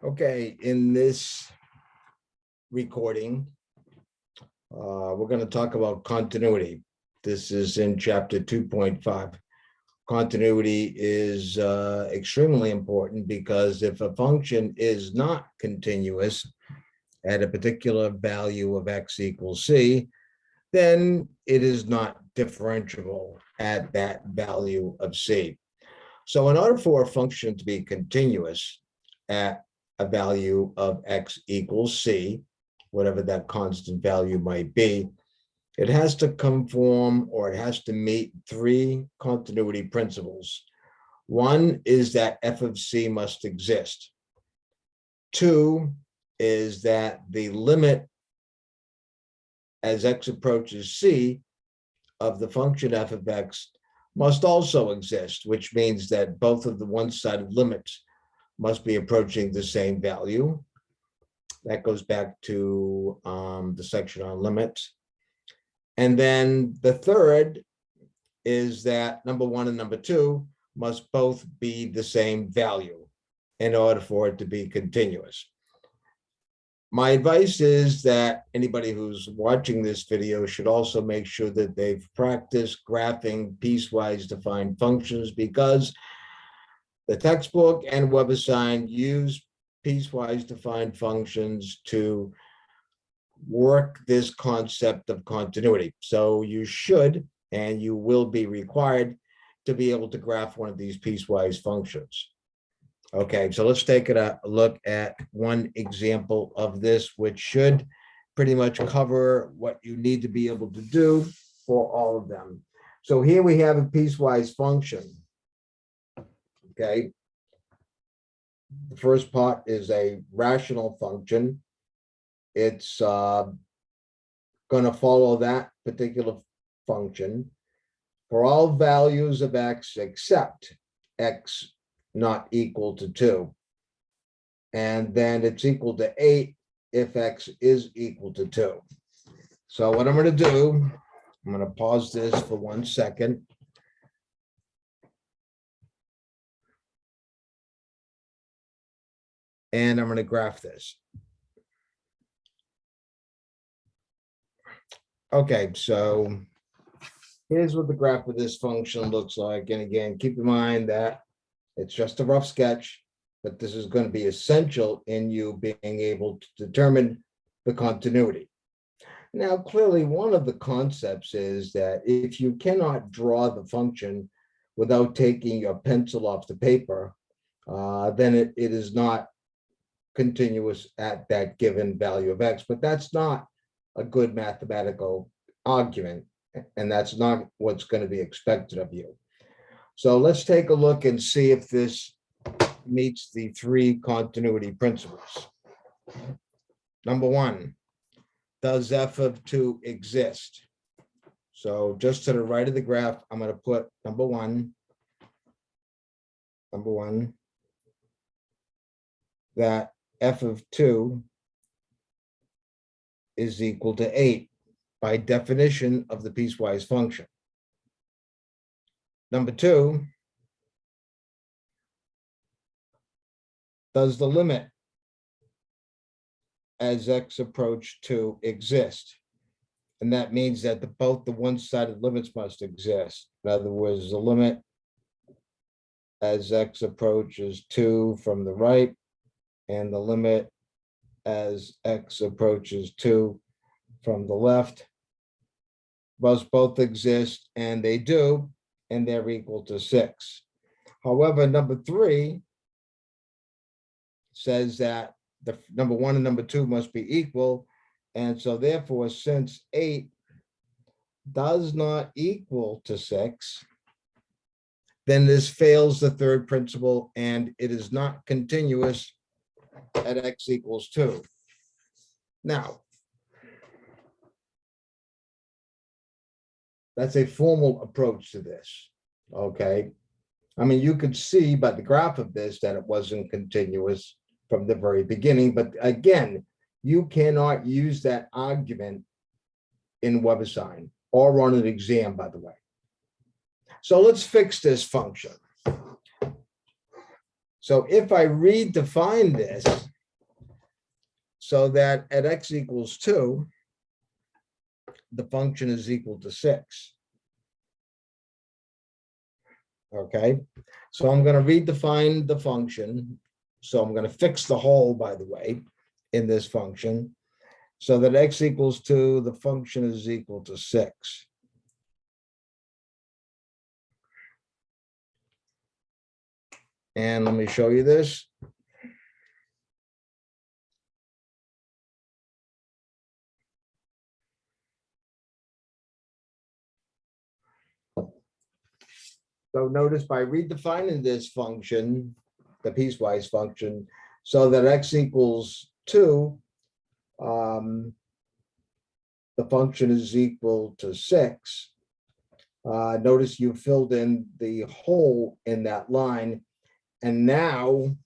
Okay, in this recording, we're going to talk about continuity. This is in chapter 2.5. Continuity is extremely important because if a function is not continuous at a particular value of x equals c, then it is not differentiable at that value of c. So in order for a function to be continuous at a value of x equals c, whatever that constant value might be, it has to conform or it has to meet three continuity principles. One is that f of c must exist. Two is that the limit as x approaches c of the function f of x must also exist, which means that both of the one-sided limits must be approaching the same value. That goes back to the section on limits. And then the third is that number one and number two must both be the same value in order for it to be continuous. My advice is that anybody who's watching this video should also make sure that they've practiced graphing piecewise defined functions, because the textbook and WebAssign use piecewise defined functions to work this concept of continuity. So you should, and you will be required to be able to graph one of these piecewise functions. Okay, so let's take a look at one example of this, which should pretty much cover what you need to be able to do for all of them. So here we have a piecewise function. Okay. The first part is a rational function. It's going to follow that particular function for all values of x except x not equal to 2. And then it's equal to 8 if x is equal to 2. So what I'm going to do, I'm going to pause this for 1 second. And I'm going to graph this. Okay, so here's what the graph of this function looks like. And again, keep in mind that it's just a rough sketch, but this is going to be essential in you being able to determine the continuity. Now, clearly, one of the concepts is that if you cannot draw the function without taking your pencil off the paper, then it is not continuous at that given value of x. But that's not a good mathematical argument, and that's not what's going to be expected of you. So let's take a look and see if this meets the three continuity principles. Number one, does f of 2 exist? So just to the right of the graph, I'm going to put number one, that f of 2 is equal to 8 by definition of the piecewise function. Number two, does the limit as x approach 2 exist? And that means that both the one-sided limits must exist. In other words, the limit as x approaches 2 from the right and the limit as x approaches 2 from the left must both exist, and they do, and they're equal to 6. However, number three says that the number one and number two must be equal. And so therefore, since 8 does not equal to 6, then this fails the third principle, and it is not continuous at x equals 2. Now, that's a formal approach to this, okay? I mean, you could see by the graph of this that it wasn't continuous from the very beginning, but again, you cannot use that argument in WebAssign or on an exam, by the way. So let's fix this function. So if I redefine this so that at x equals 2, the function is equal to 6. Okay, so I'm going to redefine the function. So I'm going to fix the hole, by the way, in this function, so that x equals 2, the function is equal to 6. And let me show you this. So notice by redefining this function, the piecewise function, so that x equals 2, the function is equal to 6. Notice you filled in the hole in that line. And now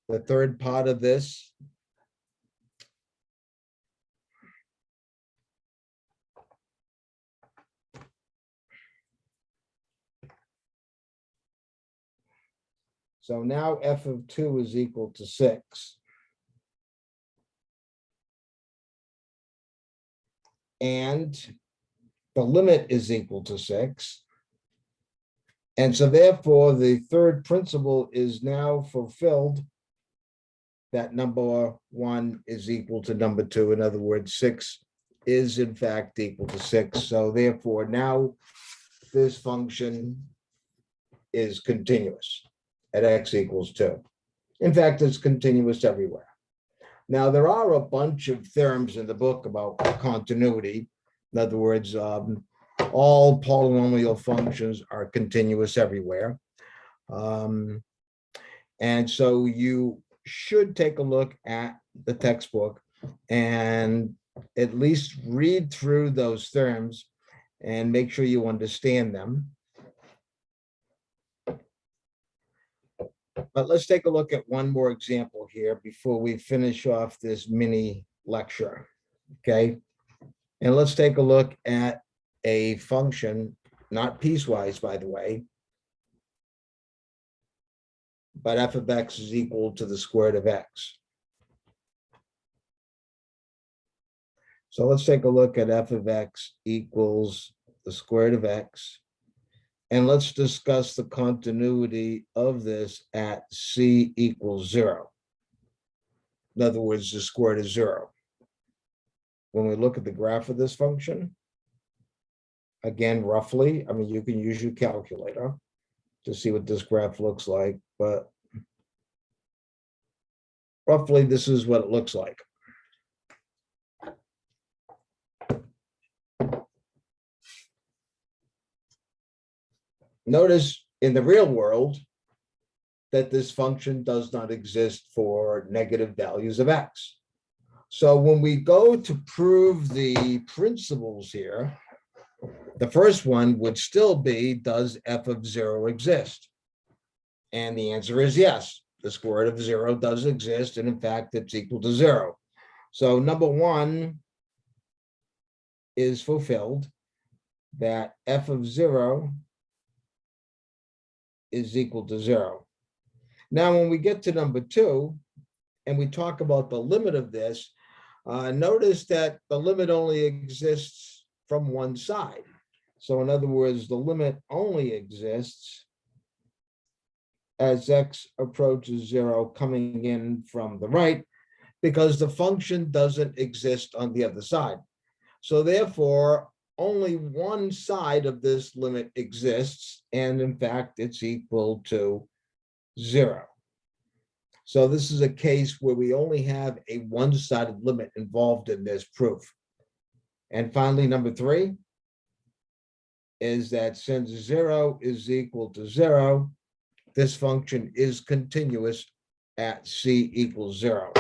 the third part of this, so now f of 2 is equal to 6. And the limit is equal to 6. And so therefore, the third principle is now fulfilled, that number 1 is equal to number 2. In other words, 6 is in fact equal to 6. So therefore, now this function is continuous at x equals 2. In fact, it's continuous everywhere. Now, there are a bunch of theorems in the book about continuity. In other words, all polynomial functions are continuous everywhere. And so you should take a look at the textbook and at least read through those theorems and make sure you understand them. But let's take a look at one more example here before we finish off this mini lecture, okay? And let's take a look at a function, not piecewise, by the way, but f of x is equal to the square root of x. So let's take a look at f of x equals the square root of x. And let's discuss the continuity of this at c equals 0. In other words, the square root of 0. When we look at the graph of this function, again, roughly, I mean, you can use your calculator to see what this graph looks like, but roughly this is what it looks like. Notice in the real world that this function does not exist for negative values of x. So when we go to prove the principles here, the first one would still be, does f of 0 exist? And the answer is yes. The square root of 0 does exist, and in fact, it's equal to 0. So number 1 is fulfilled, that f of 0 is equal to 0. Now, when we get to number 2, and we talk about the limit of this, notice that the limit only exists from one side. So in other words, the limit only exists as x approaches 0 coming in from the right, because the function doesn't exist on the other side. So therefore, only one side of this limit exists, and in fact, it's equal to 0. So this is a case where we only have a one-sided limit involved in this proof. And finally, number 3 is that since 0 is equal to 0, this function is continuous at c equals 0.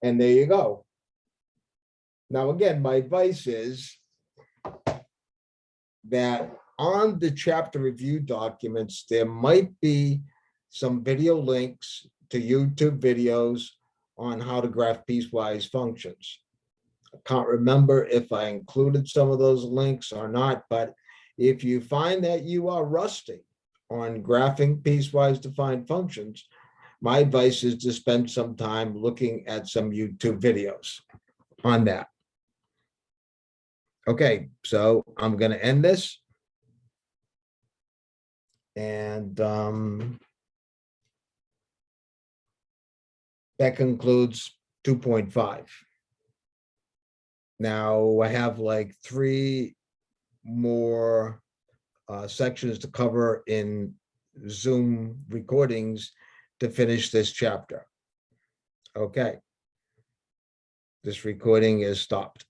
And there you go. Now, again, my advice is that on the chapter review documents, there might be some video links to YouTube videos on how to graph piecewise functions. I can't remember if I included some of those links or not, but if you find that you are rusty on graphing piecewise defined functions, my advice is to spend some time looking at some YouTube videos on that. Okay, so I'm going to end this. And that concludes 2.5. Now I have like 3 more sections to cover in Zoom recordings to finish this chapter. Okay. This recording is stopped.